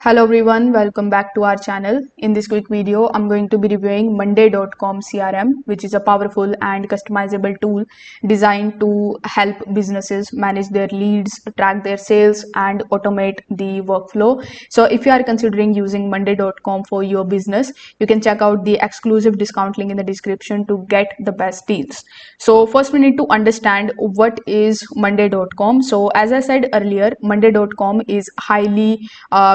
Hello everyone, welcome back to our channel. In this quick video, I'm going to be reviewing Monday.com CRM, which is a powerful and customizable tool designed to help businesses manage their leads, track their sales, and automate the workflow. So if you are considering using Monday.com for your business, you can check out the exclusive discount link in the description to get the best deals. So first we need to understand what is Monday.com. So as I said earlier, Monday.com is highly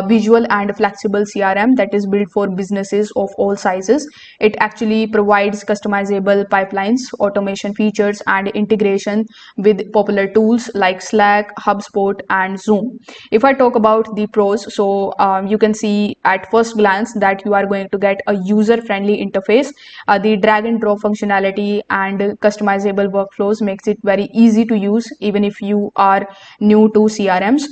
visual and flexible CRM that is built for businesses of all sizes. It actually provides customizable pipelines, automation features, and integration with popular tools like Slack, HubSpot, and Zoom. If I talk about the pros, so you can see at first glance that you are going to get a user-friendly interface. The drag and drop functionality and customizable workflows makes it very easy to use even if you are new to CRMs.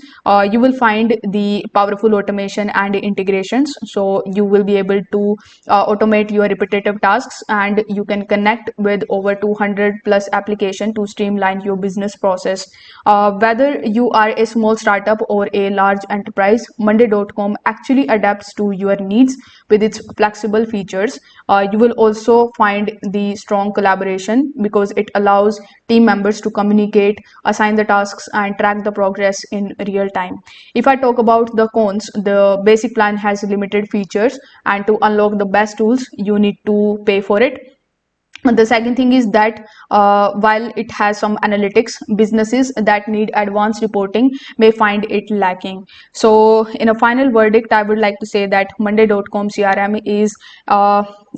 You will find the powerful automation and integrations, so you will be able to automate your repetitive tasks, and you can connect with over 200 plus applications to streamline your business process. Whether you are a small startup or a large enterprise, Monday.com actually adapts to your needs with its flexible features. You will also find the strong collaboration because it allows team members to communicate, assign the tasks, and track the progress in real time. If I talk about the cons, the basic plan has limited features, and to unlock the best tools, you need to pay for it. The second thing is that while it has some analytics, businesses that need advanced reporting may find it lacking. So in a final verdict, I would like to say that Monday.com CRM is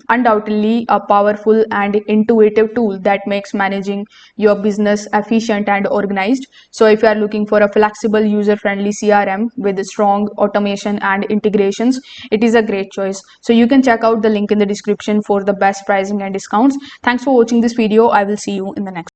undoubtedly a powerful and intuitive tool that makes managing your business efficient and organized. So if you are looking for a flexible, user-friendly CRM with strong automation and integrations, it is a great choice. So you can check out the link in the description for the best pricing and discounts. Thanks for watching this video. I will see you in the next.